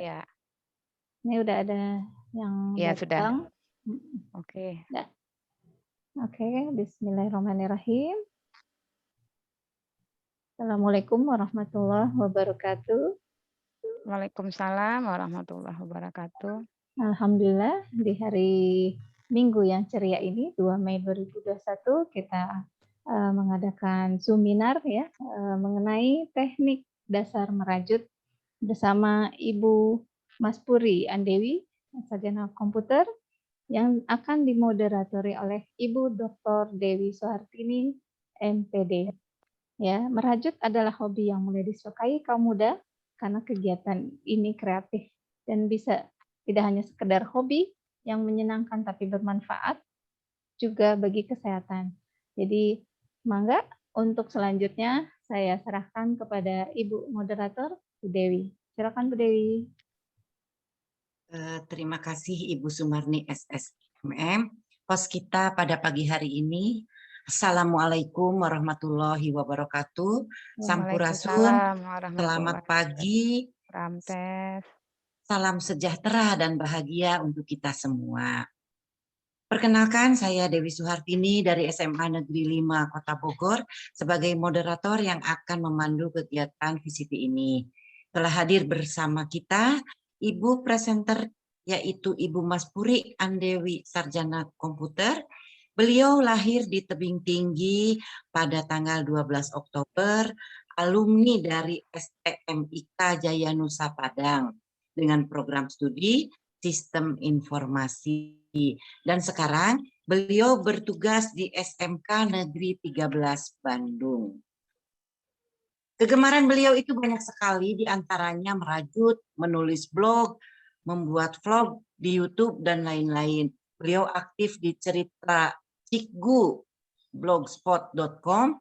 Ya, Ini udah ada yang iya sudah. datang. Mhm, Oke. ya. Oke, bismillahirrahmanirrahim. Assalamualaikum warahmatullahi wabarakatuh. Waalaikumsalam warahmatullahi wabarakatuh. Alhamdulillah di hari Minggu yang ceria ini 2 Mei 2021 kita, mengadakan seminar ya, mengenai teknik dasar merajut bersama Ibu Mas Puri Andewi, sarjana komputer yang akan dimoderatori oleh Ibu Dr. Dewi Suhartini, MPD. Ya, merajut adalah hobi yang mulai disukai kaum muda karena kegiatan ini kreatif dan bisa tidak hanya sekedar hobi yang menyenangkan tapi bermanfaat juga bagi kesehatan. Jadi, mangga untuk selanjutnya saya serahkan kepada Ibu moderator, Bu Dewi. Silakan Bu Dewi. Terima kasih Ibu Sumarni SSMM, host kita pada pagi hari ini. Assalamualaikum warahmatullahi wabarakatuh. Sampurasun, Waalaikumsalam selamat warahmatullahi wabarakatuh. pagi, Ramtes. salam sejahtera dan bahagia untuk kita semua. Perkenalkan, saya Dewi Suhartini dari SMA Negeri 5 Kota Bogor sebagai moderator yang akan memandu kegiatan VCT ini. Telah hadir bersama kita Ibu presenter yaitu Ibu Mas Puri Andewi, sarjana komputer. Beliau lahir di Tebing Tinggi pada tanggal 12 Oktober, alumni dari STMIK Jaya Nusa Padang dengan program studi Sistem Informasi. Dan sekarang beliau bertugas di SMK Negeri 13 Bandung. Kegemaran beliau itu banyak sekali, diantaranya merajut, menulis blog, membuat vlog di YouTube, dan lain-lain. Beliau aktif di cerita Cikgu, blogspot.com,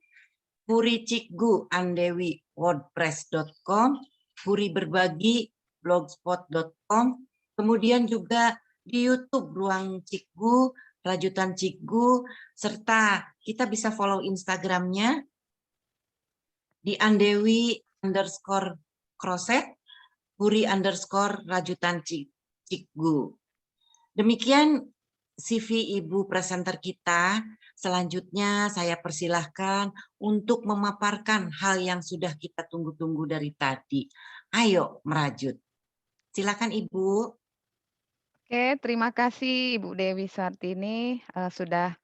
Puri Cikgu Andewi, wordpress.com, Puri Berbagi, blogspot.com, kemudian juga di YouTube Ruang Cikgu, Rajutan Cikgu, serta kita bisa follow Instagramnya di Andewi_crosset, Puri_rajutan Cikgu. Demikian CV Ibu presenter kita. Selanjutnya saya persilahkan untuk memaparkan hal yang sudah kita tunggu-tunggu dari tadi. Ayo merajut. Silakan Ibu. Oke, terima kasih Ibu Dewi Sartini sudah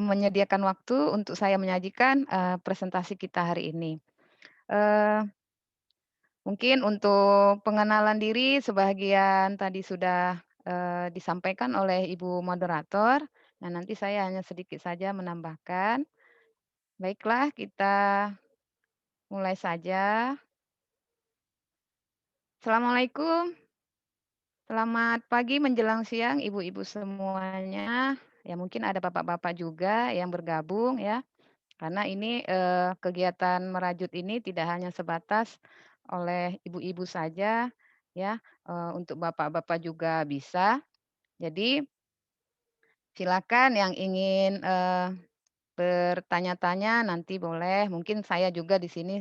menyediakan waktu untuk saya menyajikan presentasi kita hari ini. Eh, Mungkin untuk pengenalan diri sebagian tadi sudah disampaikan oleh Ibu moderator. Nah, nanti saya hanya sedikit saja menambahkan. Baiklah, kita mulai saja. Assalamualaikum. Selamat pagi menjelang siang ibu-ibu semuanya. Ya mungkin ada bapak-bapak juga yang bergabung ya. Karena ini kegiatan merajut ini tidak hanya sebatas oleh ibu-ibu saja ya, untuk bapak-bapak juga bisa. Jadi silakan yang ingin bertanya-tanya nanti boleh, mungkin saya juga di sini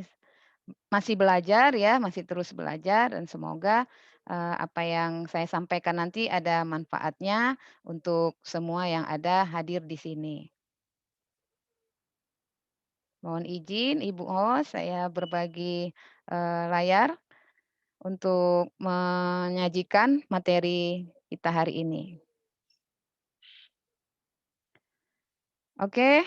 masih belajar ya, masih terus belajar dan semoga, apa yang saya sampaikan nanti ada manfaatnya untuk semua yang ada hadir di sini. Mohon izin Ibu host, saya berbagi, layar untuk menyajikan materi kita hari ini. Oke,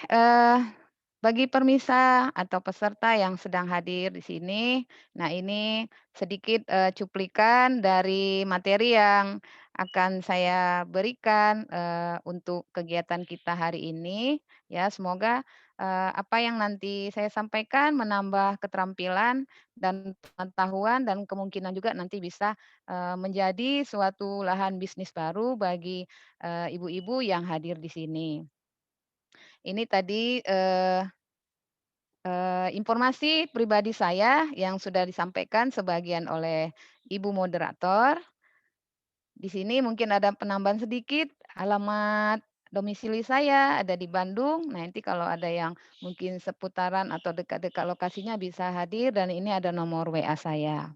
bagi permisa atau peserta yang sedang hadir di sini, nah ini sedikit, cuplikan dari materi yang akan saya berikan, untuk kegiatan kita hari ini, ya. Semoga, apa yang nanti saya sampaikan menambah keterampilan dan pengetahuan dan kemungkinan juga nanti bisa, menjadi suatu lahan bisnis baru bagi, ibu-ibu yang hadir di sini. Ini tadi, informasi pribadi saya yang sudah disampaikan sebagian oleh Ibu moderator. Di sini mungkin ada penambahan sedikit, alamat domisili saya ada di Bandung. Nah, nanti kalau ada yang mungkin seputaran atau dekat-dekat lokasinya bisa hadir dan ini ada nomor WA saya.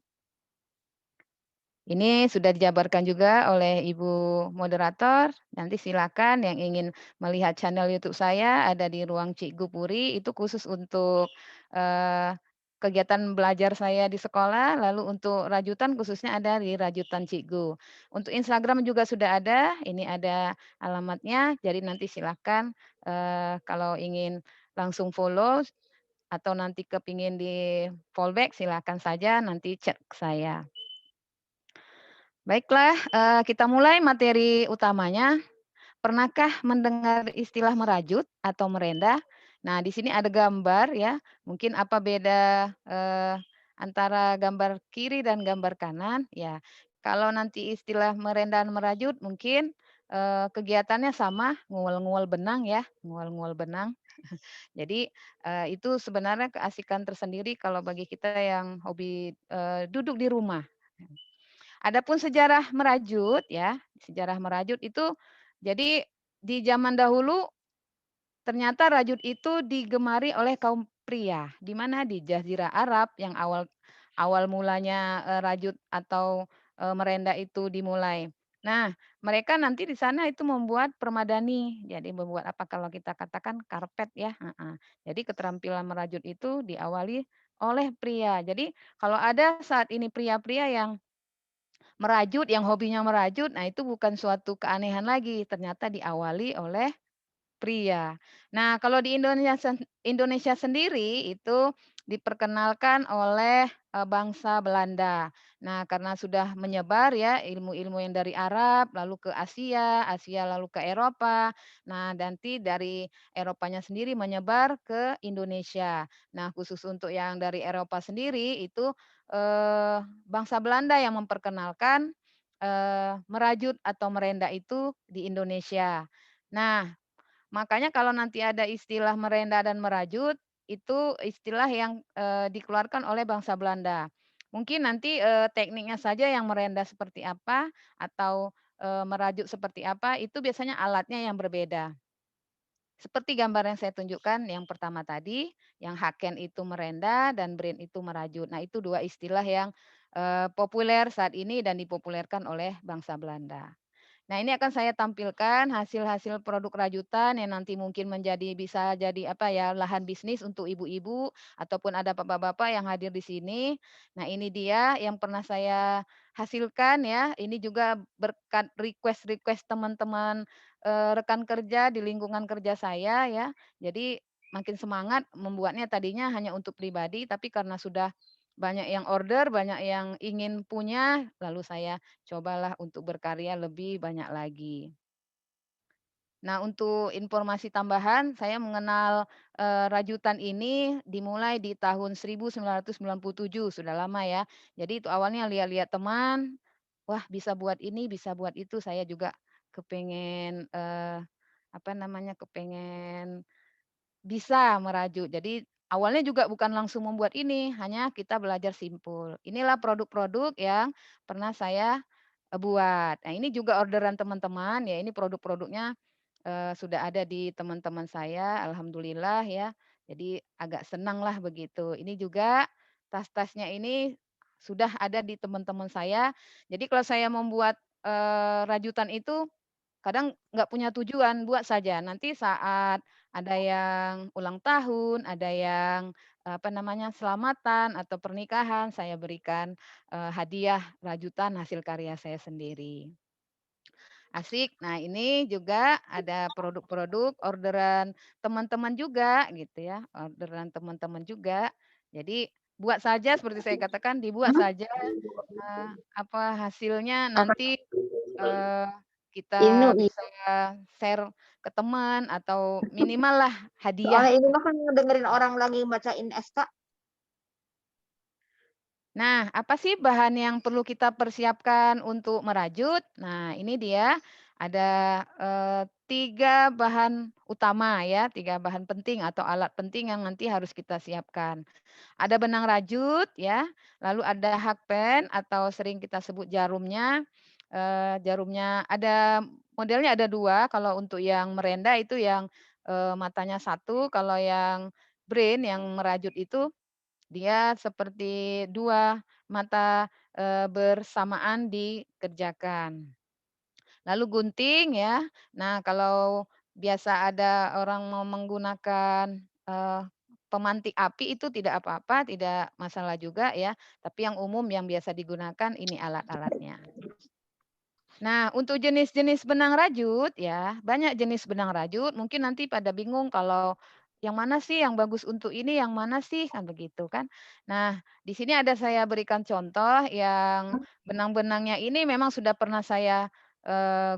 Ini sudah dijabarkan juga oleh Ibu moderator, nanti silakan yang ingin melihat channel YouTube saya ada di Ruang Cikgu Puri, itu khusus untuk, eee, kegiatan belajar saya di sekolah, lalu untuk rajutan khususnya ada di Rajutan Cikgu. Untuk Instagram juga sudah ada, ini ada alamatnya, jadi nanti silakan, kalau ingin langsung follow atau nanti kepingin di-fallback silakan saja nanti chat ke saya. Baiklah, kita mulai materi utamanya. Pernahkah mendengar istilah merajut atau merendah? Nah, di sini ada gambar ya, mungkin apa beda, antara gambar kiri dan gambar kanan? Ya, kalau nanti istilah merendah dan merajut mungkin, kegiatannya sama, nguel-nguel benang ya, nguel-nguel benang. Jadi, itu sebenarnya keasikan tersendiri kalau bagi kita yang hobi, duduk di rumah. Adapun sejarah merajut ya, sejarah merajut itu jadi di zaman dahulu ternyata rajut itu digemari oleh kaum pria, di mana di Jazirah Arab yang awal awal mulanya, rajut atau, merenda itu dimulai. Nah, mereka nanti di sana itu membuat permadani, jadi membuat apa kalau kita katakan karpet ya, heeh. Jadi keterampilan merajut itu diawali oleh pria. Jadi kalau ada saat ini pria-pria yang merajut, yang hobinya merajut, nah itu bukan suatu keanehan lagi, ternyata diawali oleh pria. Nah, kalau di Indonesia sendiri itu diperkenalkan oleh, bangsa Belanda. Nah, karena sudah menyebar ya ilmu-ilmu yang dari Arab, lalu ke Asia, Asia lalu ke Eropa. Nah, nanti dari Eropanya sendiri menyebar ke Indonesia. Nah, khusus untuk yang dari Eropa sendiri itu, bangsa Belanda yang memperkenalkan, merajut atau merenda itu di Indonesia. Nah, makanya kalau nanti ada istilah merenda dan merajut, itu istilah yang, dikeluarkan oleh bangsa Belanda. Mungkin nanti, tekniknya saja yang merenda seperti apa atau, merajut seperti apa, itu biasanya alatnya yang berbeda. Seperti gambar yang saya tunjukkan yang pertama tadi, yang haken itu merenda dan brin itu merajut. Nah, itu 2 istilah yang, populer saat ini dan dipopulerkan oleh bangsa Belanda. Nah, ini akan saya tampilkan hasil-hasil produk rajutan yang nanti mungkin bisa jadi apa ya, lahan bisnis untuk ibu-ibu ataupun ada bapak-bapak yang hadir di sini. Nah, ini dia yang pernah saya hasilkan ya. Ini juga berkat request-request teman-teman, rekan kerja di lingkungan kerja saya ya. Jadi makin semangat membuatnya tadinya hanya untuk pribadi, tapi karena sudah banyak yang order, banyak yang ingin punya, lalu saya cobalah untuk berkarya lebih banyak lagi. Nah, untuk informasi tambahan, saya mengenal, rajutan ini dimulai di tahun 1997, sudah lama ya. Jadi itu awalnya lihat-lihat teman, wah bisa buat ini, bisa buat itu, saya juga kepengen, apa namanya, kepengen bisa merajut. Jadi awalnya juga bukan langsung membuat ini, hanya kita belajar simpul. Inilah produk-produk yang pernah saya, buat. Nah, ini juga orderan teman-teman, ya ini produk-produknya, sudah ada di teman-teman saya, alhamdulillah ya. Jadi agak senang lah begitu. Ini juga tas-tasnya ini sudah ada di teman-teman saya. Jadi kalau saya membuat, rajutan itu kadang nggak punya tujuan, buat saja. Nanti saat ada yang ulang tahun, ada yang, apa namanya, selamatan atau pernikahan, saya berikan, hadiah rajutan hasil karya saya sendiri. Asik. Nah, ini juga ada produk-produk orderan teman-teman juga gitu ya, orderan teman-teman juga. Jadi buat saja seperti saya katakan, dibuat saja, apa hasilnya nanti Eee, Ini kita bisa share ke teman atau minimal lah hadiah. soalnya ini mah kan ngedengerin orang lagi bacain SK. Nah, apa sih bahan yang perlu kita persiapkan untuk merajut? Nah, ini dia ada, 3 bahan utama ya, 3 bahan penting atau alat penting yang nanti harus kita siapkan. Ada benang rajut ya, lalu ada hakpen atau sering kita sebut jarumnya, jarumnya ada modelnya ada 2, kalau untuk yang merenda itu yang, matanya satu, kalau yang brain yang merajut itu dia seperti 2 bersamaan dikerjakan. Lalu gunting ya. Nah, kalau biasa ada orang mau menggunakan, pemantik api itu tidak apa-apa, tidak masalah juga ya, tapi yang umum yang biasa digunakan ini alat-alatnya. Nah, untuk jenis-jenis benang rajut ya, banyak jenis benang rajut, mungkin nanti pada bingung kalau yang mana sih yang bagus untuk ini, yang mana sih, kan begitu kan. Nah, di sini ada saya berikan contoh yang benang-benangnya ini memang sudah pernah saya,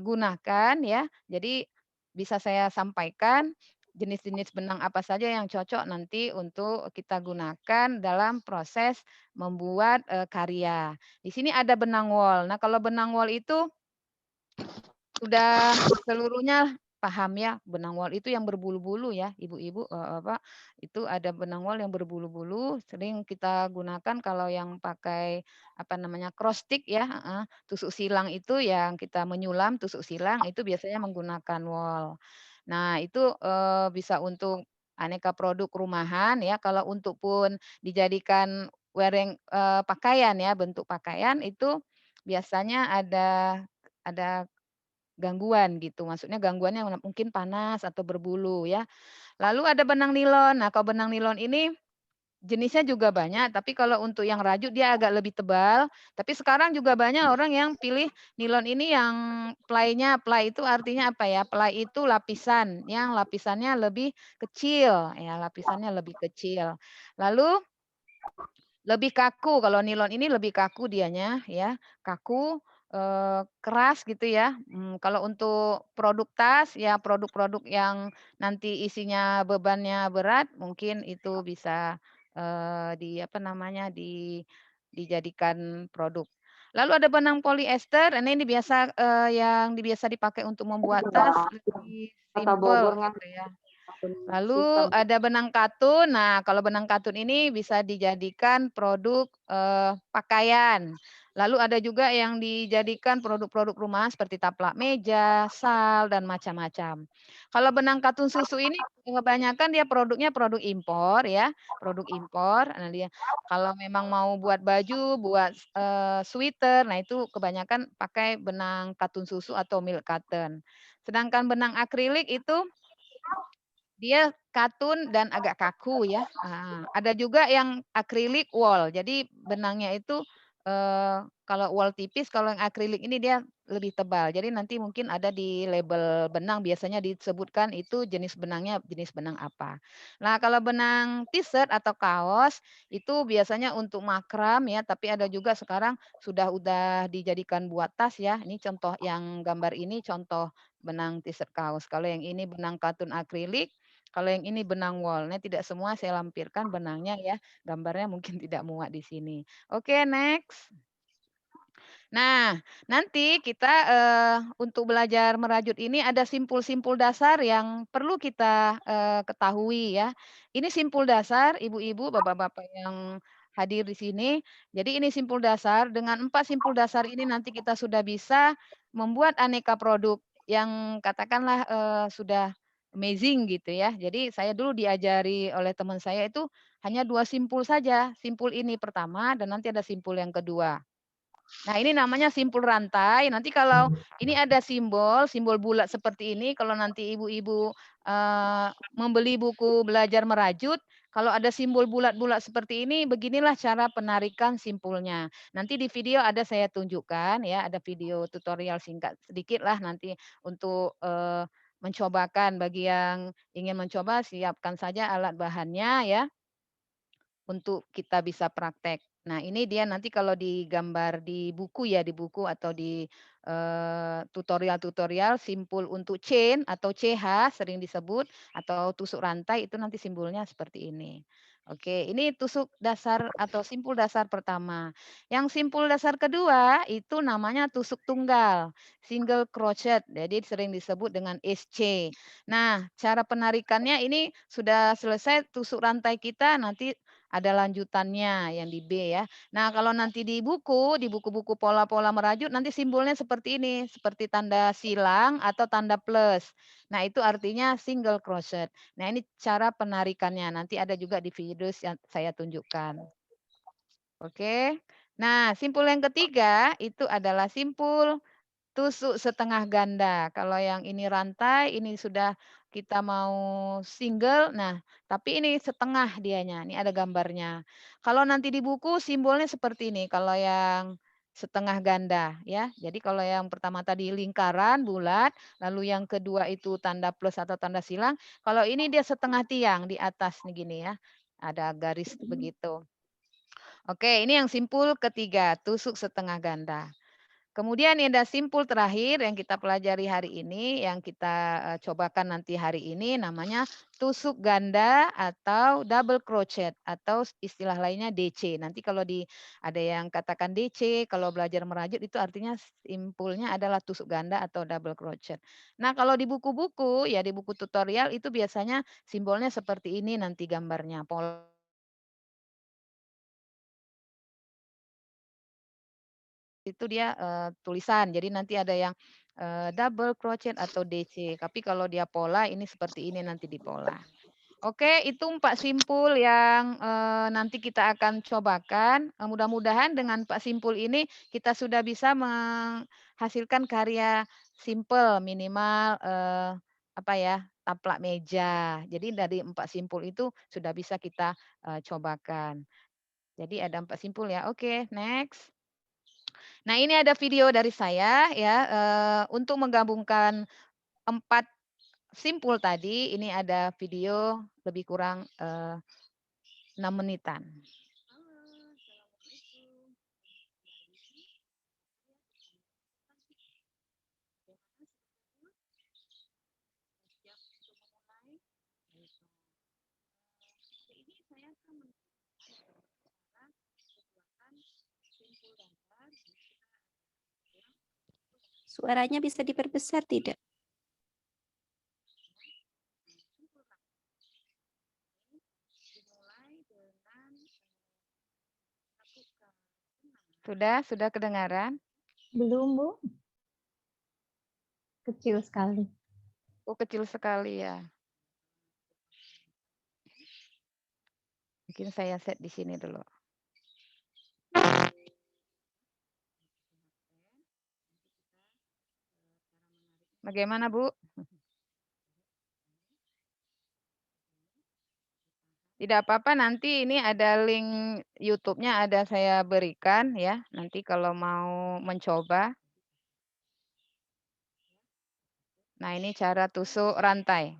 gunakan ya. Jadi bisa saya sampaikan jenis-jenis benang apa saja yang cocok nanti untuk kita gunakan dalam proses membuat, karya. Di sini ada benang wol. Nah, kalau benang wol itu sudah seluruhnya paham ya, benang wol itu yang berbulu-bulu ya, ibu-ibu, bapak, itu ada benang wol yang berbulu-bulu, sering kita gunakan kalau yang pakai, apa namanya, cross stick ya, heeh, tusuk silang itu yang kita menyulam tusuk silang, itu biasanya menggunakan wol. Nah itu, bisa untuk aneka produk rumahan ya, kalau untuk pun dijadikan pakaian ya, bentuk pakaian itu biasanya ada gangguan gitu, maksudnya gangguannya mungkin panas atau berbulu ya. Lalu ada benang nilon. Nah, kalau benang nilon ini jenisnya juga banyak, tapi kalau untuk yang rajut dia agak lebih tebal, tapi sekarang juga banyak orang yang pilih nilon ini yang play itu artinya apa ya, play itu lapisan, yang lapisannya lebih kecil, ya lapisannya lebih kecil. Lalu lebih kaku, kalau nilon ini lebih kaku dianya ya, kaku, keras gitu ya. Kalau untuk produk tas, ya produk-produk yang nanti isinya bebannya berat, mungkin itu bisa, apa namanya, dijadikan produk. Lalu ada benang poliester, ini biasa, yang biasa dipakai untuk membuat tas, lebih Kota simpel Bogornya gitu ya. sistem. Lalu ada benang katun. Nah, kalau benang katun ini bisa dijadikan produk, pakaian. Lalu ada juga yang dijadikan produk-produk rumah seperti taplak meja, sal, dan macam-macam. Kalau benang katun susu ini kebanyakan dia produknya produk impor ya, produk impor. Nah dia kalau memang mau buat baju, buat, sweater, nah itu kebanyakan pakai benang katun susu atau milk cotton. Sedangkan benang akrilik itu dia katun dan agak kaku ya, heeh. Ada juga yang akrilik wol. Jadi benangnya itu, kalau wol tipis, kalau yang akrilik ini dia lebih tebal. Jadi nanti mungkin ada di label benang biasanya disebutkan itu jenis benangnya jenis benang apa. Nah kalau benang T-shirt atau kaos itu biasanya untuk makram ya, tapi ada juga sekarang udah dijadikan buat tas ya. Ini contoh yang gambar ini contoh benang T-shirt kaos. Kalau yang ini benang katun akrilik, kalau yang ini benang wol. Nah, tidak semua saya lampirkan benangnya ya, gambarnya mungkin tidak muat di sini. Oke, next. Nah, nanti kita, untuk belajar merajut ini ada simpul-simpul dasar yang perlu kita, ketahui ya. Ini simpul dasar ibu-ibu, bapak-bapak yang hadir di sini. Jadi ini simpul dasar, dengan 4 simpul dasar ini nanti kita sudah bisa membuat aneka produk yang katakanlah, sudah amazing gitu ya. Jadi saya dulu diajari oleh teman saya itu hanya 2 simpul saja, simpul ini pertama dan nanti ada simpul yang kedua. Nah, ini namanya simpul rantai. Nanti kalau ini ada simbol bulat seperti ini, kalau nanti ibu-ibu, membeli buku belajar merajut, kalau ada simbol bulat-bulat seperti ini, beginilah cara penarikan simpulnya. Nanti di video ada saya tunjukkan ya, ada video tutorial singkat sedikit lah nanti untuk, mencobakan. Bagi yang ingin mencoba, siapkan saja alat bahannya ya. Untuk kita bisa praktek. Nah, ini dia nanti kalau digambar di buku ya, di buku atau di, tutorial-tutorial simpul untuk chain atau CH sering disebut atau tusuk rantai itu nanti simbolnya seperti ini. Oke, ini tusuk dasar atau simpul dasar pertama. Yang simpul dasar kedua itu namanya tusuk tunggal, single crochet, jadi sering disebut dengan SC. Nah, cara penarikannya ini sudah selesai tusuk rantai kita, nanti ada lanjutannya yang di B ya. Nah, kalau nanti di buku-buku pola-pola merajut nanti simbolnya seperti ini, seperti tanda silang atau tanda plus. Nah, itu artinya single crochet. Nah, ini cara penarikannya, nanti ada juga di video yang saya tunjukkan. Oke. Nah, simpul yang ketiga itu adalah simpul tusuk setengah ganda. Kalau yang ini rantai, ini sudah kita mau single, nah tapi ini setengah dianya, ini ada gambarnya. Kalau nanti di buku simbolnya seperti ini, kalau yang setengah ganda ya. Jadi kalau yang pertama tadi lingkaran, bulat, lalu yang kedua itu tanda plus atau tanda silang, kalau ini dia setengah tiang di atas nih gini ya, ada garis begitu. Oke, ini yang simpul ketiga, tusuk setengah ganda. Kemudian ada simpul terakhir yang kita pelajari hari ini, yang kita cobakan nanti hari ini namanya tusuk ganda atau double crochet atau istilah lainnya DC. Nanti kalau ada yang katakan DC, kalau belajar merajut itu artinya simpulnya adalah tusuk ganda atau double crochet. Nah, kalau di buku-buku ya di buku tutorial itu biasanya simbolnya seperti ini nanti gambarnya. Itu dia, tulisan. Jadi nanti ada yang, double crochet atau DC. Tapi kalau dia pola ini seperti ini nanti di pola. Oke, itu 4 simpul yang, nanti kita akan cobakan. Mudah-mudahan dengan 4 simpul ini kita sudah bisa menghasilkan karya simpel minimal, apa ya, taplak meja. Jadi dari 4 simpul itu sudah bisa kita, cobakan. Jadi ada 4 simpul ya. Oke, next. Nah, ini ada video dari saya ya, untuk menggabungkan 4 simpul tadi, ini ada video lebih kurang, 6 menitan. Suaranya bisa diperbesar tidak? Sudah kedengaran? Belum, Bu. Kecil sekali. Oh, kecil sekali ya. Mungkin saya set di sini dulu. Bagaimana, Bu? Tidak apa-apa, nanti ini ada link YouTube-nya ada saya berikan ya, nanti kalau mau mencoba. Nah, ini cara tusuk rantai.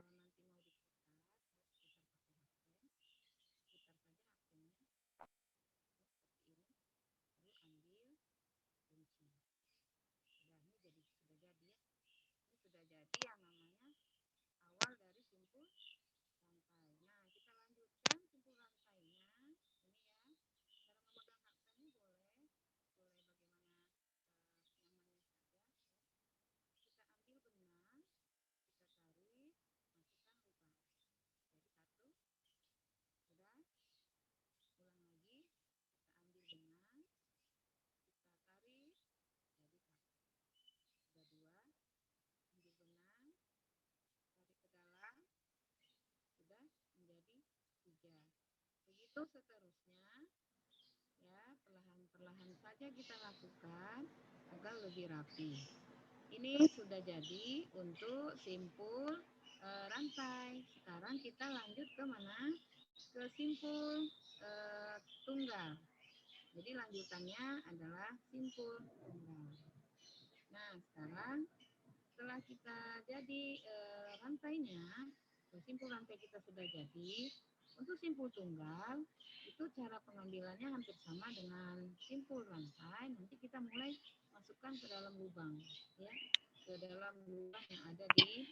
Begitu seterusnya, ya perlahan-perlahan saja kita lakukan agar lebih rapi. Ini sudah jadi untuk simpul rantai. Sekarang kita lanjut ke mana? Ke simpul tunggal. Jadi lanjutannya adalah simpul tunggal. Nah, sekarang setelah kita jadi rantainya, simpul rantai kita sudah jadi. Untuk simpul tunggal, itu cara pengambilannya hampir sama dengan simpul rantai. Nanti kita mulai masukkan ke dalam lubang, ya, ke dalam lubang yang ada di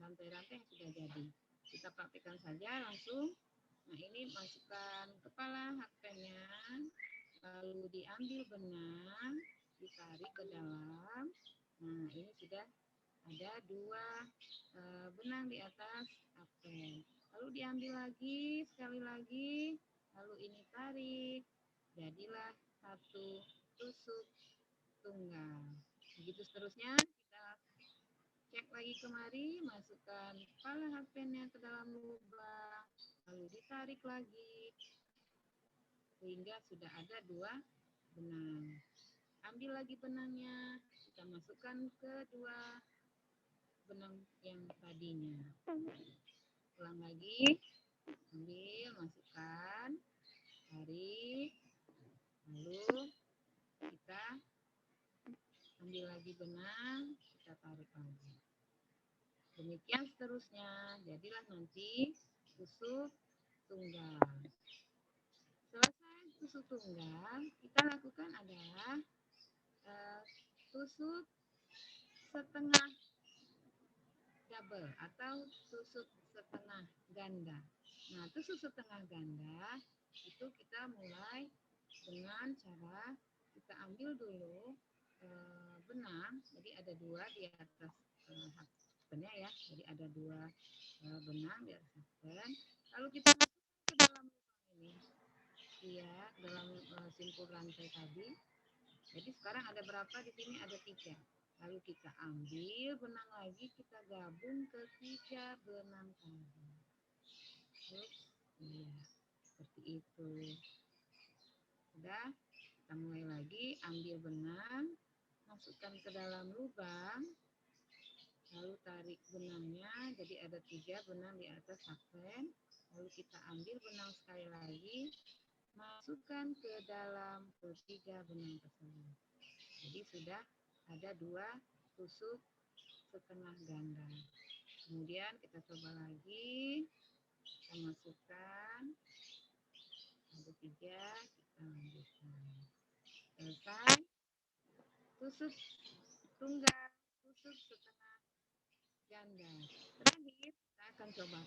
rantai-rantai yang sudah jadi. Kita praktikkan saja langsung. Nah, ini masukkan kepala hakpennya, lalu diambil benang, ditarik ke dalam. Nah, ini sudah ada 2 benang di atas hakpen. Lalu diambil lagi, sekali lagi, lalu ini tarik, jadilah 1 tusuk tunggal. Begitu seterusnya, kita cek lagi kemari, masukkan kepala hakpennya ke dalam lubang, lalu ditarik lagi, sehingga sudah ada 2 benang. Ambil lagi benangnya, kita masukkan ke dua benang yang tadinya. Ulang lagi, ambil, masukkan, tarik, lalu kita ambil lagi benang, kita tarik lagi. Demikian seterusnya, jadilah nanti tusuk tunggal. Selesai tusuk tunggal, kita lakukan adalah tusuk setengah double atau tusuk setengah ganda. Nah, tusuk setengah ganda itu kita mulai dengan cara kita ambil dulu benang, jadi ada dua di atas hakpennya ya, jadi ada dua benang di atas hakpen, lalu kita masukkan ke dalam lubang ini, ya, dalam simpul rantai tadi. Jadi sekarang ada berapa di sini? Ada 3. Lalu kita ambil benang lagi, kita gabung ke 3 benang tadi. Iya, seperti itu. Sudah, kita mulai lagi, ambil benang, masukkan ke dalam lubang, lalu tarik benangnya, jadi ada 3 benang di atas hakpen, lalu kita ambil benang sekali lagi, masukkan ke dalam ketiga benang tersebut. Jadi sudah ada 2 tusuk setengah ganda. Kemudian kita coba lagi, kita masukkan, ada 3, kita lanjutkan. Selesai, tusuk tunggal, tusuk setengah ganda. Terakhir kita akan coba